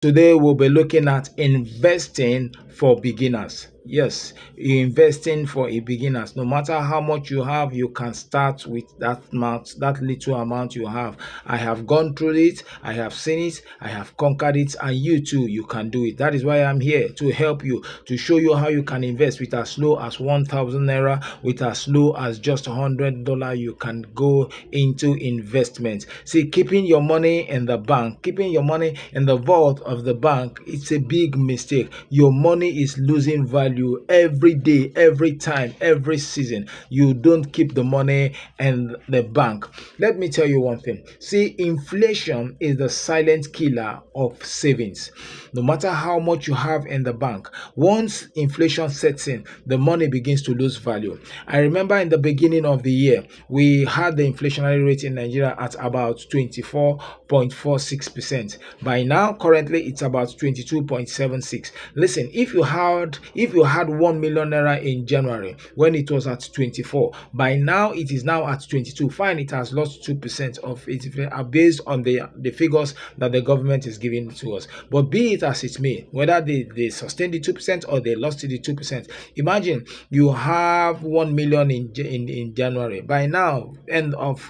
Today we'll be looking at investing for beginners. Yes, investing for a beginners. No matter how much you have, you can start with that amount, that little amount you have. I have gone through it, I have seen it, I have conquered it, and you too, you can do it. That is why I'm here to help you, to show you how you can invest with as low as 1,000 naira, with as low as just $100. You can go into investment. See, keeping your money in the bank, keeping your money in the vault of the bank, it's a big mistake. Your money is losing value every day, every time, every season. You don't keep the money in the bank. Let me tell you one thing. See, inflation is the silent killer of savings. No matter how much you have in the bank, once inflation sets in, the money begins to lose value. I remember in the beginning of the year, we had the inflationary rate in Nigeria at about 24.46%. By now, currently, it's about 22.76. Listen, if you had 1 million naira in January when it was at 24, by now it is now at 22. Fine, it has lost 2% of it based on the figures that the government is giving to us. But be it as it may, whether they sustain the 2% or they lost the 2%, imagine you have 1 million in January. By now,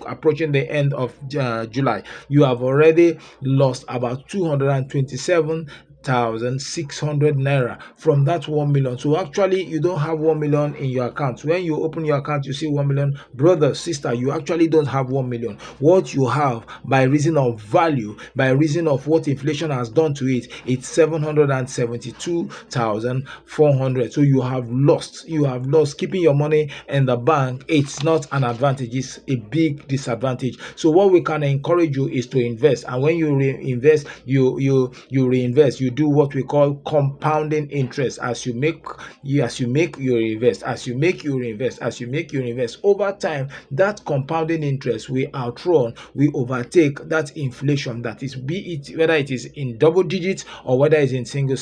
approaching the end of July, you have already lost about 227,600 naira from that 1 million. So actually, you don't have 1 million in your account. When you open your account, you see 1 million. Brother, sister, you actually don't have 1 million. What you have, by reason of value, by reason of what inflation has done to it, it's 772,400. So you have lost. You have lost. Keeping your money in the bank, it's not an advantage. It's a big disadvantage. So what we can encourage you is to invest. And when you reinvest, you reinvest. You do what we call compounding interest. As you make, you reinvest. As you make, you reinvest. As you make, you reinvest. Over time, that compounding interest will outrun, we overtake that inflation. That is, be it whether it is in double digits or whether it's in single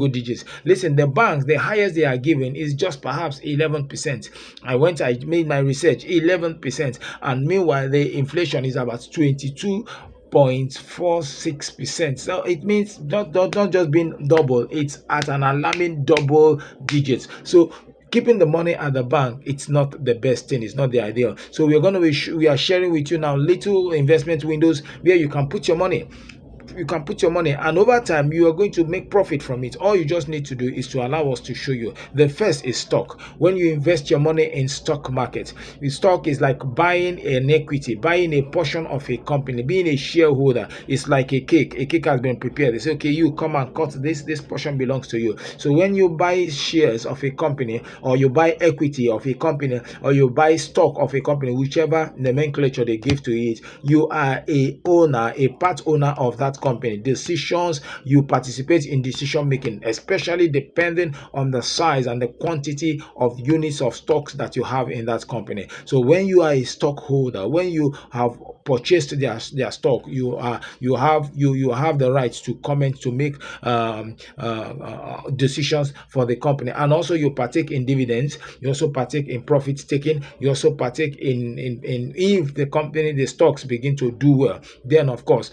digits. Listen, the banks, the highest they are giving is just perhaps 11%. I made my research, 11%, and meanwhile the inflation is about 22.46%. So it means not just being double, it's at an alarming double digits. So keeping the money at the bank, it's not the best thing, it's not the ideal. So we are sharing with you now little investment windows where you can put your money. And over time you are going to make profit from it. All you just need to do is to allow us to show you. The first is stock. When you invest your money in stock market, the stock is like buying an equity, buying a portion of a company. Being a shareholder is like a cake has been prepared. They say, okay, you come and cut this portion belongs to you. So when you buy shares of a company, or you buy equity of a company, or you buy stock of a company, whichever nomenclature they give to it, you are a part owner of that company. Decisions, you participate in decision making, especially depending on the size and the quantity of units of stocks that you have in that company. So when you are a stockholder, when you have purchased their stock, you have the right to comment, to make decisions for the company. And also you partake in dividends, you also partake in profit taking, you also partake in if the company, the stocks begin to do well, then of course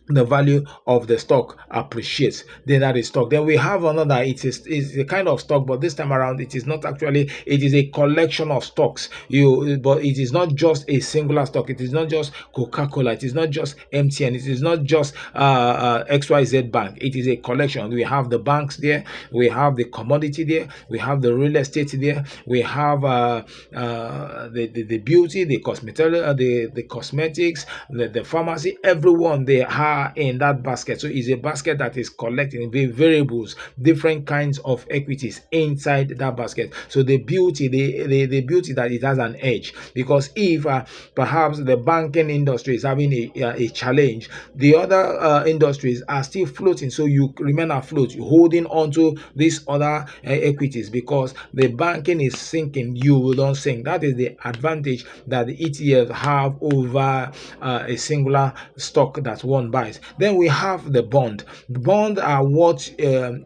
the value of the stock appreciates. Then that is stock. Then we have another, it is a kind of stock, but this time around it is not actually, it is a collection of stocks. But it is not just a singular stock. It is not just Coca-Cola, it is not just MTN, it is not just XYZ Bank. It is a collection. We have the banks there, we have the commodity there, we have the real estate there, we have the beauty, the cosmetics, the pharmacy, everyone they are in that basket. So it's a basket that is collecting the variables, different kinds of equities inside that basket. So the beauty, the beauty that it has an edge, because if perhaps the banking industry is having a challenge, the other industries are still floating. So you remain afloat, holding onto these other equities, because the banking is sinking, you will not sink. That is the advantage that the ETFs have over a singular stock that one buys. buys. Then we have the bond. The bond are what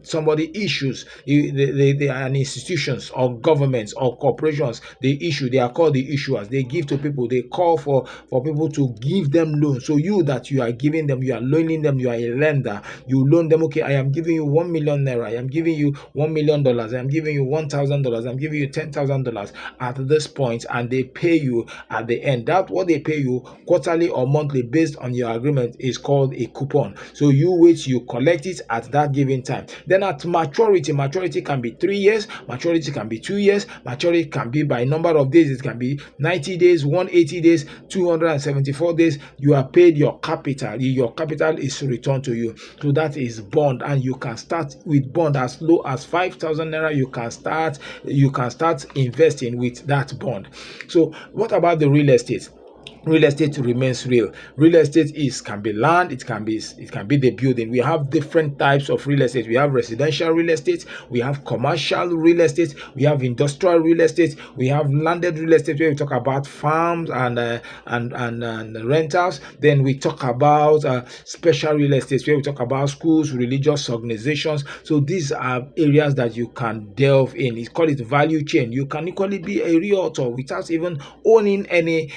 somebody issues. They are institutions or governments or corporations. They issue. They are called the issuers. They give to people. They call for people to give them loans. So you are giving them, you are loaning them, you are a lender. You loan them. Okay, I am giving you 1 million naira. I am giving you $1 million. I am giving you $1,000. I'm giving you $10,000 at this point, and they pay you at the end. That what they pay you quarterly or monthly based on your agreement is called a coupon. So you collect it at that given time. Then at maturity can be 3 years, maturity can be 2 years, maturity can be by number of days. It can be 90 days, 180 days, 274 days. You are paid your capital. Your capital is returned to you. So that is bond, and you can start with bond as low as 5,000 naira. You can start investing with that bond. So what about the real estate? Real estate remains real. Real estate can be land, it can be the building. We have different types of real estate. We have residential real estate, we have commercial real estate, we have industrial real estate, we have landed real estate where we talk about farms and rentals. Then we talk about special real estate where we talk about schools, religious organizations. So these are areas that you can delve in. It's called value chain. You can equally be a realtor without even owning any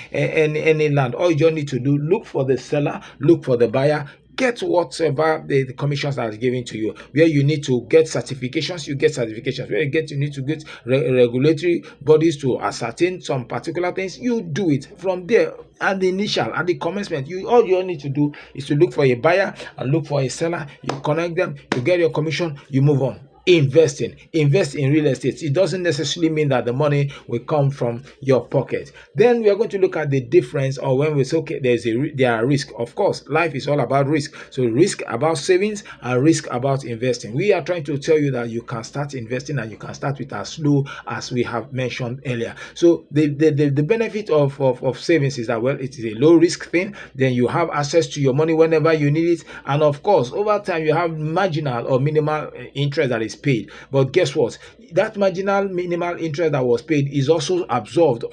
land. All you just need to do, look for the seller, look for the buyer, get whatever the commissions are given to you. Where you need to get certifications, you get certifications. Where you need to get regulatory bodies to ascertain some particular things, you do it. From there, at the commencement, all you need to do is to look for a buyer and look for a seller. You connect them, you get your commission, you move on. Invest in real estate. It doesn't necessarily mean that the money will come from your pocket. Then we are going to look at the difference, or when we say, okay, there are risks. Of course, life is all about risk. So risk about savings and risk about investing. We are trying to tell you that you can start investing, and you can start with as low as we have mentioned earlier. So the benefit of savings is that, well, it is a low risk thing. Then you have access to your money whenever you need it, and of course, over time you have marginal or minimal interest that is paid. But guess what? That marginal minimal interest that was paid is also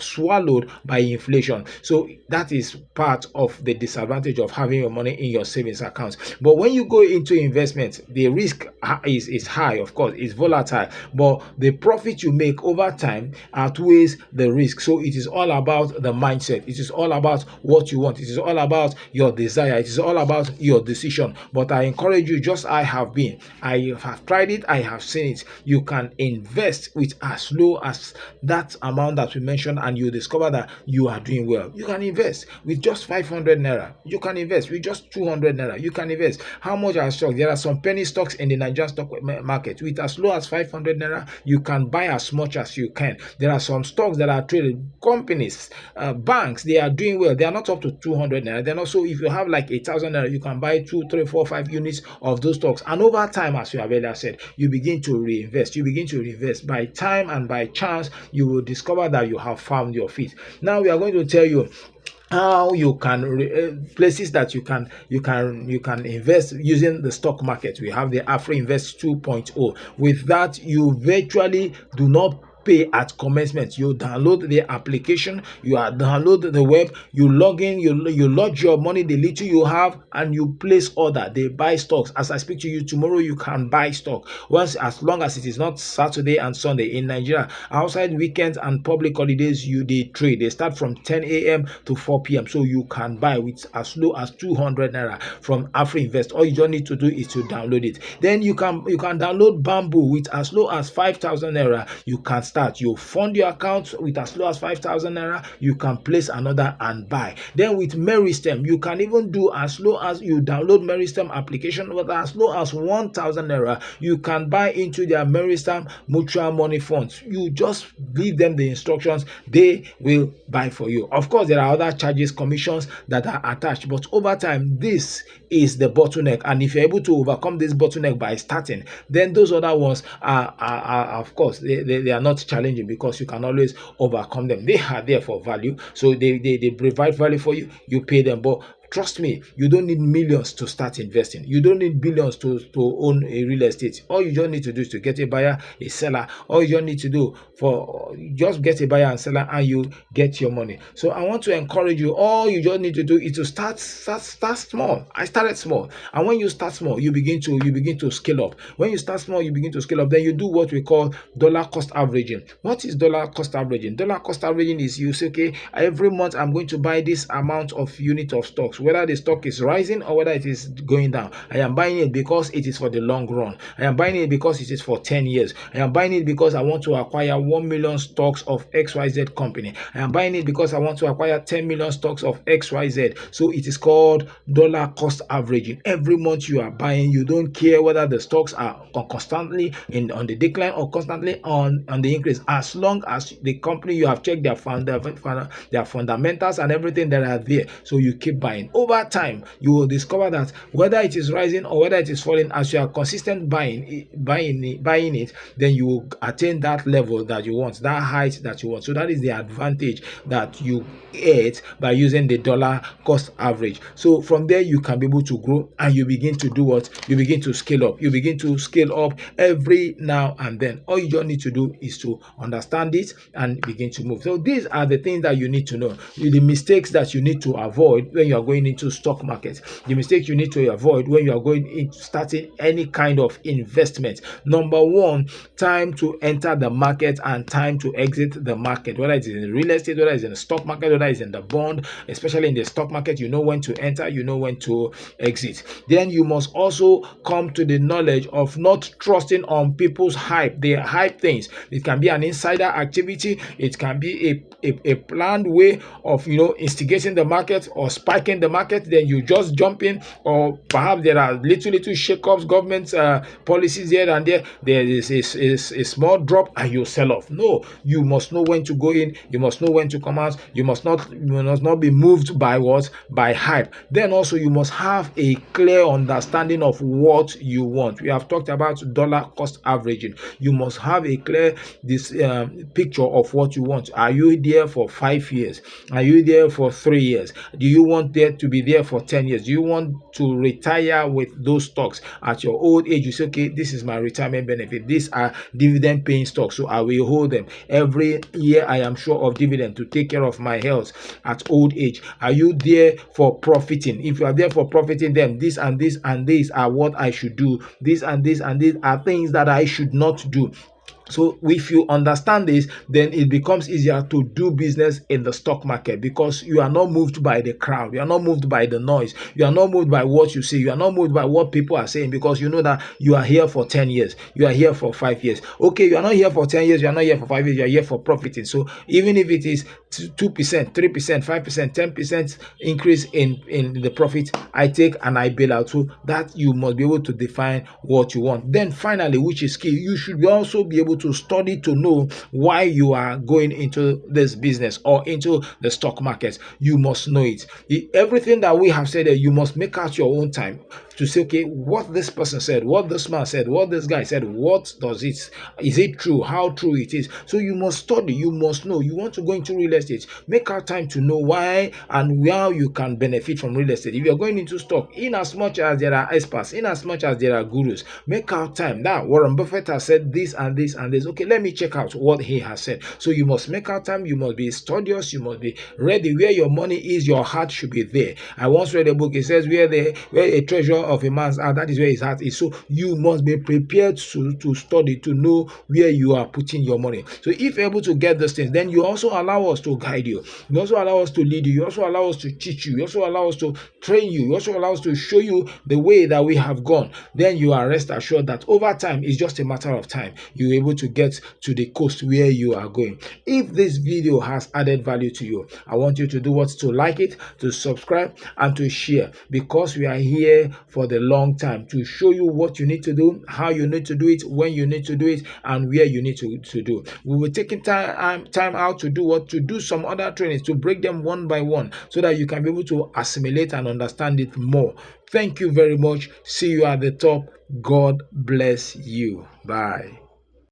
swallowed by inflation. So that is part of the disadvantage of having your money in your savings account. But when you go into investment, the risk is high. Of course, it's volatile, but the profit you make over time outweighs the risk. So it is all about the mindset. It is all about what you want. It is all about your desire. It is all about your decision. But I encourage you, just I have tried it, I have seen it. You can invest with as low as that amount that we mentioned, and you discover that you are doing well. You can invest with just 500 naira. You can invest with just 200 naira. You can invest. How much are stocks? There are some penny stocks in the Nigerian stock market. With as low as 500 naira, you can buy as much as you can. There are some stocks that are traded. Companies, banks, they are doing well. They are not up to 200 naira. Then also, if you have like 1,000 naira, you can buy 2, 3, 4, 5 units of those stocks. And over time, as you have earlier said, you begin to reinvest. By time and by chance, you will discover that you have found your feet. Now we are going to tell you how you can places that you can invest using the stock market. We have the AfroInvest 2.0. With that, you virtually do not pay at commencement. You download the application, you download the web, you log in, you lodge your money, the little you have, and you place order. They buy stocks. As I speak to you tomorrow, you can buy stock. As long as it is not Saturday and Sunday in Nigeria. Outside weekends and public holidays, they trade. They start from 10 a.m. to 4 p.m. So you can buy with as low as 200 naira from AfroInvest. All you don't need to do is to download it. Then you can download Bamboo with as low as 5,000 naira. You can start. You fund your account with as low as 5,000 naira. You can place another and buy. Then with Meristem, you can even do as low as you download Meristem application with as low as 1,000 naira. You can buy into their Meristem mutual money funds. You just give them the instructions, they will buy for you. Of course, there are other charges, commissions that are attached, but over time, this is the bottleneck. And if you're able to overcome this bottleneck by starting, then those other ones are of course, they are not challenging, because you can always overcome them. They are there for value, so they provide value for you. You pay them. But Trust me, you don't need millions to start investing. You don't need billions to own a real estate. All you just need to do is to get a buyer, a seller. All you just need to do for just get a buyer and seller, and you get your money. So I want to encourage you. All you just need to do is to start small. I started small, and when you start small, you begin to scale up. When you start small, you begin to scale up. Then you do what we call dollar cost averaging. What is dollar cost averaging? Dollar cost averaging is you say, okay, every month I'm going to buy this amount of unit of stocks, whether the stock is rising or whether it is going down. I am buying it because it is for the long run. I am buying it because it is for 10 years. I am buying it because I want to acquire 1 million stocks of XYZ company. I am buying it because I want to acquire 10 million stocks of XYZ. So it is called dollar cost averaging. Every month you are buying, you don't care whether the stocks are constantly on the decline or constantly on the increase, as long as the company, you have checked their fundamentals and everything that are there. So you keep buying. Over time, you will discover that whether it is rising or whether it is falling, as you are consistent buying it, then you will attain that level that you want, that height that you want. So that is the advantage that you get by using the dollar cost average. So from there, you can be able to grow, and you begin to do what? You begin to scale up. You begin to scale up every now and then. All you just need to do is to understand it and begin to move. So these are the things that you need to know. The mistakes that you need to avoid when you are going into stock market. The mistakes you need to avoid when you are going into starting any kind of investment. Number one, time to enter the market and time to exit the market. Whether it's in real estate, whether it's in the stock market, whether it's in the bond, especially in the stock market, you know when to enter, you know when to exit. Then you must also come to the knowledge of not trusting on people's hype. They hype things. It can be an insider activity. It can be a planned way of instigating the market or spiking the market. Then you just jump in, or perhaps there are little shake-ups, government policies here and there. There is a small drop and you sell off. No, you must know when to go in. You must know when to come out. You must not be moved by what? By hype. Then also you must have a clear understanding of what you want. We have talked about dollar cost averaging. You must have a clear picture of what you want. Are you there for 5 years? Are you there for 3 years? Do you want there to be there for 10 years? Do you want to retire with those stocks at your old age? You say, okay, this is my retirement benefit. These are dividend paying stocks, so I will hold them. Every year I am sure of dividend to take care of my health at old age. Are you there for profiting? If you are there for profiting, then this and this and this are what I should do. This and this and these are things that I should not do. So if you understand this, then it becomes easier to do business in the stock market, because you are not moved by the crowd. You are not moved by the noise. You are not moved by what you see. You are not moved by what people are saying, because you know that you are here for 10 years. You are here for 5 years. Okay, you are not here for 10 years. You are not here for 5 years. You are here for profiting. So even if it is 2%, 3%, 5%, 10% increase in the profit, I take and I bail out. So that you must be able to define what you want. Then finally, which is key, you should also be able to study to know why you are going into this business or into the stock market. You must know it. Everything that we have said, you must make out your own time to say, okay, what this person said, what this man said, what this guy said, what does it, is it true, how true it is? So you must study, you must know. You want to go into real estate, make out time to know why and how you can benefit from real estate. If you're going into stock, in as much as there are experts, in as much as there are gurus, make out time. Now, Warren Buffett has said this and this and this. Okay, let me check out what he has said. So you must make out time, you must be studious, you must be ready. Where your money is, your heart should be there. I once read a book, it says where a treasure of a man's heart, that is where his heart is. So you must be prepared to study, to know where you are putting your money. So if you're able to get those things, then you also allow us to guide you. You also allow us to lead you. You also allow us to teach you. You also allow us to train you. You also allow us to show you the way that we have gone. Then you are rest assured that over time, it's just a matter of time. You're able to get to the coast where you are going. If this video has added value to you, I want you to do what? To like it, to subscribe, and to share, because we are here for the long time to show you what you need to do, how you need to do it, when you need to do it, and where you need to do. We will take time out to do what? To do some other trainings, to break them one by one, so that you can be able to assimilate and understand it more. Thank you very much. See you at the top. God bless you. Bye.